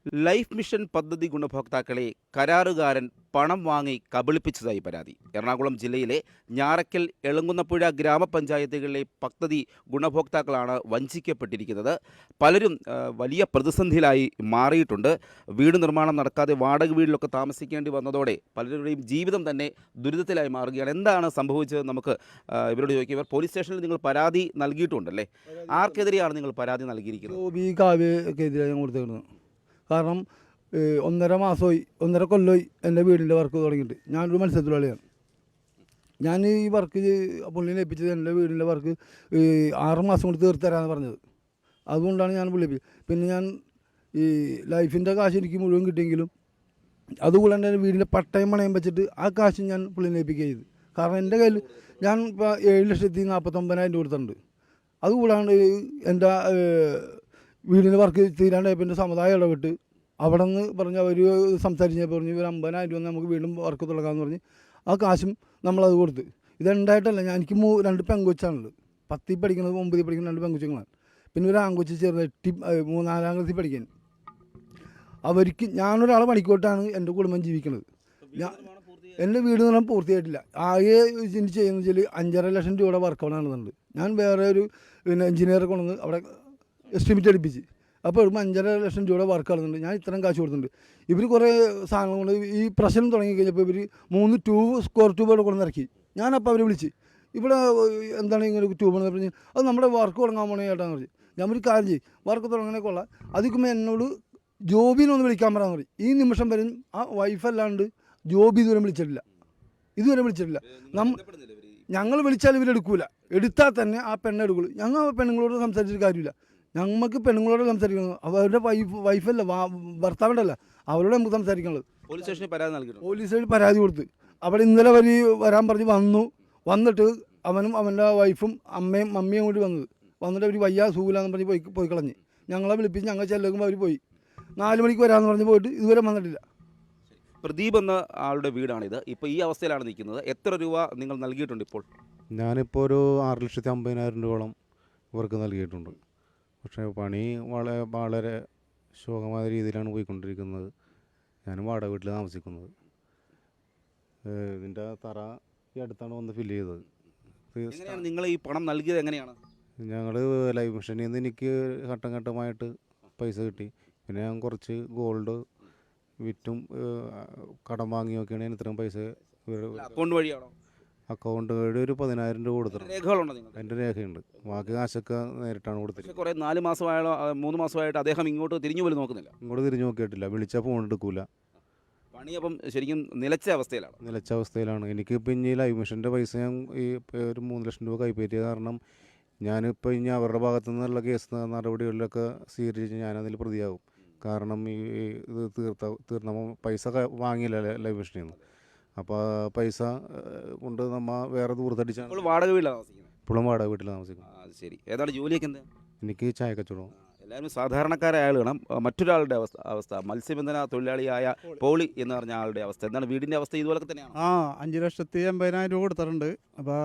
Life mission പദ്ധതി ഗുണഭോക്താക്കളെ കരാറുകാരൻ പണം വാങ്ങി കബളിപ്പിച്ചതായി പരാതി. എറണാകുളം ജില്ലയിലെ ഞാറക്കൽ എളങ്കുന്നപ്പുഴ ഗ്രാമപഞ്ചായത്തുകളിലെ പദ്ധതി ഗുണഭോക്താക്കളാണ് വഞ്ചിക്കപ്പെട്ടിരിക്കുന്നത്. പലരും വലിയ പ്രതിസന്ധിയിലായി മാറിയിട്ടുണ്ട്. വീട് നിർമ്മാണം നടക്കാതെ വാടക വീട്ടിലൊക്കെ താമസിക്കേണ്ടി വന്നതോടെ പലരുടെയും ജീവിതം തന്നെ ദുരിതത്തിലായി മാറുകയാണ്. എന്താണ് സംഭവിച്ചത് നമുക്ക് ഇവരോട് ചോദിക്കുക. ഇവർ പോലീസ് സ്റ്റേഷനിൽ നിങ്ങൾ പരാതി നൽകിയിട്ടുണ്ടല്ലേ? ആർക്കെതിരെയാണ് നിങ്ങൾ പരാതി നൽകിയിരിക്കുന്നത്? കാരണം 1.5 മാസമായി 1.5 കൊല്ലമായി എൻ്റെ വീടിൻ്റെ വർക്ക് തുടങ്ങിയിട്ട്. ഞാനൊരു മത്സ്യത്തൊഴിലാളിയാണ്. ഞാൻ ഈ വർക്ക് പുള്ളിനെ ഏൽപ്പിച്ചത് എൻ്റെ വീടിൻ്റെ വർക്ക് 6 മാസം കൊണ്ട് തീർത്ത് തരാമെന്ന് പറഞ്ഞത്. അതുകൊണ്ടാണ് ഞാൻ പുള്ളി. പിന്നെ ഞാൻ ഈ ലൈഫിൻ്റെ കാശ് എനിക്ക് മുഴുവൻ കിട്ടിയെങ്കിലും അതുകൂടെ എൻ്റെ വീടിൻ്റെ പട്ടയം പണയം വെച്ചിട്ട് ആ കാശ് ഞാൻ പുള്ളിനെ ഏൽപ്പിക്കുക ചെയ്തു. കാരണം എൻ്റെ കയ്യിൽ ഞാൻ ഇപ്പോൾ 7,49,000 കൊടുത്തിട്ടുണ്ട്. അതുകൂടാണ്ട് എൻ്റെ വീടിൻ്റെ വർക്ക് തീരാണ്ടായപ്പോൾ എൻ്റെ സമുദായം ഇടപെട്ട് അവിടെ നിന്ന് പറഞ്ഞ് അവർ സംസാരിച്ചപ്പോൾ പറഞ്ഞ് ഒരു 50,000 നമുക്ക് വീണ്ടും വർക്ക് തുടങ്ങാമെന്ന് പറഞ്ഞ് ആ കാശും നമ്മളത് കൊടുത്ത്. ഇതുണ്ടായിട്ടല്ല, എനിക്ക് 2 പെങ്കൊച്ചാണുള്ളത്. 10ൽ പഠിക്കുന്നത് 9ൽ പഠിക്കുന്ന 2 പെങ്കൊച്ചുങ്ങളാണ്. പിന്നെ ഒരു ആങ്കൊച്ച് ചേർന്ന് 4ാം ക്ലാസ്സിൽ പഠിക്കാൻ. അവർക്ക് ഞാനൊരാളെ പണിക്കോട്ടാണ് എൻ്റെ കുടുംബം ജീവിക്കുന്നത്. എൻ്റെ വീട് എന്ന് പറഞ്ഞാൽ പൂർത്തിയായിട്ടില്ല. ആകെ ഇതിന് ചെയ്യുന്നത് വെച്ചാൽ 5.5 ലക്ഷം രൂപയുടെ വർക്കാണ് നടന്നുണ്ട്. ഞാൻ വേറെ ഒരു എഞ്ചിനീയറെ കൊണ്ടുവന്ന് അവിടെ എസ്റ്റിമേറ്റ് അടുപ്പിച്ച് അപ്പോൾ 5.5 ലക്ഷം രൂപയുടെ വർക്ക് നടന്നുണ്ട്. ഞാൻ ഇത്രയും കാശ് കൊടുത്തിട്ടുണ്ട്. ഇവർ കുറേ സാധനങ്ങൾ കൊണ്ട് ഈ പ്രശ്നം തുടങ്ങിക്കഴിഞ്ഞപ്പോൾ ഇവർ 3 സ്ക്വയർ ട്യൂബ് ഇവിടെ കൊണ്ടു ഇറക്കി. ഞാനപ്പോൾ അവരെ വിളിച്ച് ഇവിടെ എന്താണ് ഇങ്ങനെ ട്യൂബ് എന്ന് പറഞ്ഞ് അത് നമ്മുടെ വർക്ക് തുടങ്ങാൻ പോണേ ചേട്ടാന്ന് പറഞ്ഞു. ഞാൻ ഒരു കാര്യം ചെയ്യും, വർക്ക് തുടങ്ങണേ കൊള്ളാം. അതിക്കുമ്പോൾ എന്നോട് ജോബിനൊന്ന് വിളിക്കാൻ പറയാമെന്ന് പറയും. ഈ നിമിഷം വരും ആ വൈഫല്ലാണ്ട് ജോബി ഇതുവരെ വിളിച്ചിട്ടില്ല. ഞങ്ങൾ വിളിച്ചാൽ ഇവരെടുക്കൂല. എടുത്താൽ തന്നെ ആ പെണ്ണെടുക്കുള്ളൂ. ഞങ്ങൾ ആ പെണ്ണുങ്ങളോട് സംസാരിച്ചിട്ട് കാര്യമില്ല. ഞങ്ങൾക്ക് പെണ്ണുങ്ങളോട് സംസാരിക്കണം. അവരുടെ വൈഫല്ല, ഭർത്താവിൻ്റെല്ല, അവരോട് നമുക്ക് സംസാരിക്കാനുള്ളത്. പോലീസ് സ്റ്റേഷനിൽ പരാതി കൊടുത്ത് അവിടെ ഇന്നലെ വരാൻ പറഞ്ഞ് വന്നിട്ട് അവനും അവൻ്റെ വൈഫും മമ്മിയും കൂടി വന്നിട്ട് അവർ വയ്യ സൂലാന്ന് പറഞ്ഞ് പോയി കളഞ്ഞ്. ഞങ്ങളെ വിളിപ്പിച്ച് ഞങ്ങൾ ചെല്ലുമ്പോൾ അവർ പോയി. 4 മണിക്ക് വരാമെന്ന് പറഞ്ഞ് പോയിട്ട് ഇതുവരെ വന്നിട്ടില്ല. പ്രദീപ് എന്ന ആളുടെ വീടാണിത്. ഇപ്പോൾ ഈ അവസ്ഥയിലാണ് നിൽക്കുന്നത്. എത്ര രൂപ നിങ്ങൾ നൽകിയിട്ടുണ്ട് ഇപ്പോൾ? ഞാനിപ്പോൾ ഒരു 6,50,000 രൂപയോളം ഇവർക്ക് നൽകിയിട്ടുണ്ട്. പക്ഷേ പണി വളരെ ശോകമായ രീതിയിലാണ് പോയിക്കൊണ്ടിരിക്കുന്നത്. ഞാൻ വാടക വീട്ടിൽ താമസിക്കുന്നത്. ഇതിൻ്റെ തറ ഈ അടുത്താണ് വന്ന് ഫില്ല് ചെയ്തത്. നിങ്ങൾ ഈ പണം നൽകിയത് എങ്ങനെയാണ്? ഞങ്ങൾ ലൈഫ് മിഷനിൽ നിന്ന് എനിക്ക് ഘട്ടം ഘട്ടമായിട്ട് പൈസ കിട്ടി. പിന്നെ ഞാൻ കുറച്ച് ഗോൾഡ് വിറ്റും കടം വാങ്ങിയൊക്കെയാണ് ഞാൻ ഇത്രയും പൈസ. അക്കൗണ്ട് വഴിയാണോ? അക്കൗണ്ട് വഴി ഒരു 10,000 രൂപ കൊടുത്തിട്ടുണ്ട്. എൻ്റെ രേഖയുണ്ട്. ബാക്കി കാശൊക്കെ നേരിട്ടാണ് കൊടുത്തത്. കുറേ 4 മാസമായോ 3 മാസമായിട്ട് അദ്ദേഹം ഇങ്ങോട്ട് തിരിഞ്ഞു പോലും നോക്കുന്നില്ല. ഇങ്ങോട്ട് തിരിഞ്ഞു നോക്കിയിട്ടില്ല. വിളിച്ചാൽ ഫോൺ എടുക്കൂല. പണി അപ്പം ശരിക്കും നിലച്ച അവസ്ഥയിലാണ്. എനിക്ക് പിന്നെ ഈ ലൈഫ് മിഷൻ്റെ പൈസ ഞാൻ ഈ ഒരു 3 ലക്ഷം രൂപ കൈപ്പറ്റിയ കാരണം ഞാനിപ്പോൾ ഇനി അവരുടെ ഭാഗത്തു നിന്നുള്ള കേസ് നടപടികളിലൊക്കെ സ്വീകരിച്ച് ഞാനതിൽ പ്രതിയാകും. കാരണം ഈ ഇത് തീർന്നപ്പോൾ പൈസ വാങ്ങിയില്ല ലൈഫ് മിഷനിൽ നിന്ന്. അപ്പോൾ പൈസ കൊണ്ട് നമ്മൾ വേറെ ദൂരത്തടിച്ചാണ്. ഇപ്പോഴും വാടക വീട്ടിൽ താമസിക്കും. ശരി. ഏതാണ് ജോലിയൊക്കെ? എനിക്ക് ചായ കച്ചവടം. എല്ലാവരും സാധാരണക്കാരായ ആളുകളും. മറ്റൊരാളുടെ അവസ്ഥ മത്സ്യബന്ധന തൊഴിലാളിയായ പോളി എന്ന് പറഞ്ഞ ആളുടെ അവസ്ഥ എന്താണ്? വീടിൻ്റെ അവസ്ഥ ഇതുപോലൊക്കെ തന്നെയാണ്. 5,80,000 രൂപ കൊടുത്തിട്ടുണ്ട്. അപ്പോൾ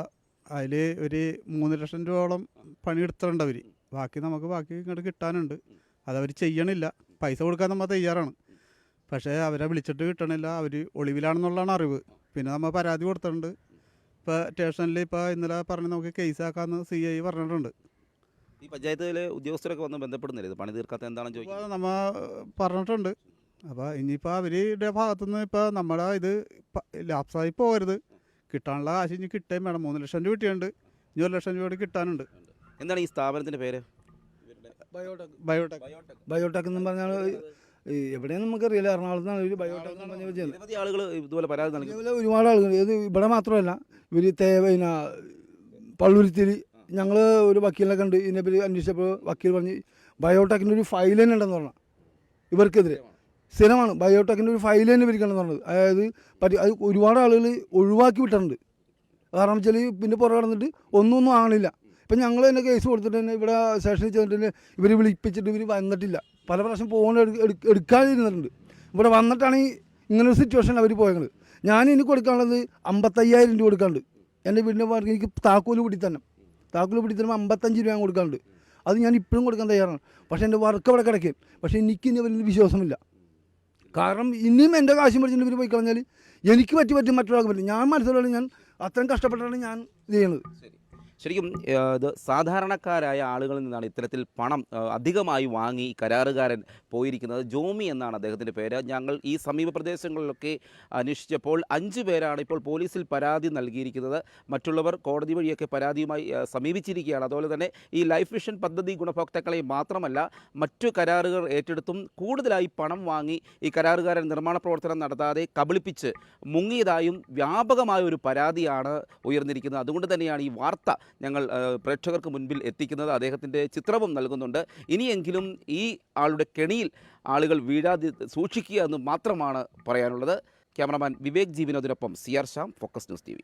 അതിൽ ഒരു 3 ലക്ഷം രൂപയോളം പണിയെടുത്തിട്ടുണ്ട് അവർ. ബാക്കി ഇങ്ങോട്ട് കിട്ടാനുണ്ട്. അതവർ ചെയ്യണില്ല. പൈസ കൊടുക്കാൻ നമ്മൾ തയ്യാറാണ്. പക്ഷേ അവരെ വിളിച്ചിട്ട് കിട്ടണില്ല. അവർ ഒളിവിലാണെന്നുള്ളതാണ് അറിവ്. പിന്നെ നമ്മൾ പരാതി കൊടുത്തിട്ടുണ്ട്. ഇപ്പോൾ സ്റ്റേഷനിൽ ഇപ്പോൾ ഇന്നലെ പറഞ്ഞ് നമുക്ക് കേസാക്കാമെന്ന് CI പറഞ്ഞിട്ടുണ്ട്. ഈ പഞ്ചായത്തിലെ ഉദ്യോഗസ്ഥരൊക്കെ വന്ന് ബന്ധപ്പെടുന്നില്ല ഇത് പണി തീർക്കാത്ത എന്താണെന്ന് ചോദിക്കുന്നത്? നമ്മൾ പറഞ്ഞിട്ടുണ്ട്. അപ്പോൾ ഇനിയിപ്പോൾ അവരുടെ ഭാഗത്തുനിന്ന് ഇപ്പോൾ നമ്മുടെ ഇത് ലാപ്സായി പോകരുത്. കിട്ടാനുള്ള കാശ് ഇനി കിട്ടുകയും വേണം. 3 ലക്ഷം രൂപ കിട്ടിയുണ്ട്. ഇനി 1 ലക്ഷം രൂപ കിട്ടാനുണ്ട്. എന്താണ് ഈ സ്ഥാപനത്തിൻ്റെ പേര്? ബയോടെക് എന്ന് പറഞ്ഞാൽ എവിടെയും നമുക്കറിയില്ല. എറണാകുളത്താണ് ഒരു ബയോടെക് എന്ന് പറഞ്ഞ നിരവധി ആളുകൾ ഇതുപോലെ പരാതി നൽകി. ഒരുപാട് ആളുകൾ. ഇത് ഇവിടെ മാത്രമല്ല, ഇവർ പിന്നെ പള്ളുരുത്തിയിൽ ഞങ്ങൾ ഒരു വക്കീലിനെ കണ്ട് ഇതിനെപ്പറ്റി അന്വേഷിച്ചപ്പോൾ വക്കീൽ പറഞ്ഞ് ബയോടെക്കിൻ്റെ ഒരു ഫയൽ തന്നെ ഉണ്ടെന്ന് പറഞ്ഞാൽ ഇവർക്കെതിരെ സ്ഥിരമാണ്. ബയോടെക്കിൻ്റെ ഒരു ഫയൽ തന്നെ ഇവർക്കുണ്ടെന്ന് പറഞ്ഞത്. അതായത് അത് ഒരുപാട് ആളുകൾ ഒഴിവാക്കി വിട്ടിട്ടുണ്ട്. കാരണം വെച്ചാൽ പിന്നെ പുറകെ കിടന്നിട്ട് ഒന്നും ആണില്ല. ഇപ്പം ഞങ്ങൾ തന്നെ കേസ് കൊടുത്തിട്ട് തന്നെ ഇവിടെ സ്റ്റേഷനിൽ ചെന്നിട്ട് തന്നെ ഇവർ വിളിപ്പിച്ചിട്ട് ഇവർ വന്നിട്ടില്ല. പല പ്രാവശ്യം എടുക്കാതിരുന്നിട്ടുണ്ട്. ഇവിടെ വന്നിട്ടാണ് ഇങ്ങനൊരു സിറ്റുവേഷൻ അവർ പോയത്. ഞാൻ ഇനി കൊടുക്കാനുള്ളത് 55,000 രൂപ കൊടുക്കാണ്ട്. എൻ്റെ വീടിൻ്റെ പാർക്ക് എനിക്ക് താക്കോല് പിടി തരുമ്പോൾ 55 രൂപ കൊടുക്കാണ്ട്. അത് ഞാൻ ഇപ്പോഴും കൊടുക്കാൻ തയ്യാറാണ്. പക്ഷേ എൻ്റെ വർക്ക് അവിടെ കിടക്കും. പക്ഷേ എനിക്ക് ഇനി വലിയ വിശ്വാസമില്ല. കാരണം ഇനിയും എൻ്റെ കാശ് മേടിച്ചിട്ട് ഇവർ പോയി കളഞ്ഞാൽ എനിക്ക് പറ്റി മറ്റൊരാൾക്ക് പറ്റും. ഞാൻ മനസ്സിലുള്ള ഞാൻ അത്രയും കഷ്ടപ്പെട്ടാണ് ഞാൻ ഇത് ചെയ്യുന്നത്. ശരിക്കും ഇത് സാധാരണക്കാരായ ആളുകളിൽ നിന്നാണ് ഇത്തരത്തിൽ പണം അധികമായി വാങ്ങി കരാറുകാരൻ പോയിരിക്കുന്നത്. ജോമി എന്നാണ് അദ്ദേഹത്തിൻ്റെ പേര്. ഞങ്ങൾ ഈ സമീപ പ്രദേശങ്ങളിലൊക്കെ അന്വേഷിച്ചപ്പോൾ 5 പേരാണ് ഇപ്പോൾ പോലീസിൽ പരാതി നൽകിയിരിക്കുന്നത്. മറ്റുള്ളവർ കോടതി വഴിയൊക്കെ പരാതിയുമായി സമീപിച്ചിരിക്കുകയാണ്. അതുപോലെ തന്നെ ഈ ലൈഫ് മിഷൻ പദ്ധതി ഗുണഭോക്താക്കളെ മാത്രമല്ല മറ്റു കരാറുകൾ ഏറ്റെടുത്തും കൂടുതലായി പണം വാങ്ങി ഈ കരാറുകാരൻ നിർമ്മാണ പ്രവർത്തനം നടത്താതെ കബളിപ്പിച്ച് മുങ്ങിയതായും വ്യാപകമായ ഒരു പരാതിയാണ് ഉയർന്നിരിക്കുന്നത്. അതുകൊണ്ട് തന്നെയാണ് ഈ വാർത്ത ഞങ്ങൾ പ്രേക്ഷകർക്ക് മുൻപിൽ എത്തിക്കുന്നത്. അദ്ദേഹത്തിൻ്റെ ചിത്രവും നൽകുന്നുണ്ട്. ഇനിയെങ്കിലും ഈ ആളുടെ കെണിയിൽ ആളുകൾ വീഴാതെ സൂക്ഷിക്കുക എന്ന് മാത്രമാണ് പറയാനുള്ളത്. ക്യാമറമാൻ വിവേക് ജി വിനോദിനൊപ്പം CR Shyam, focus news TV.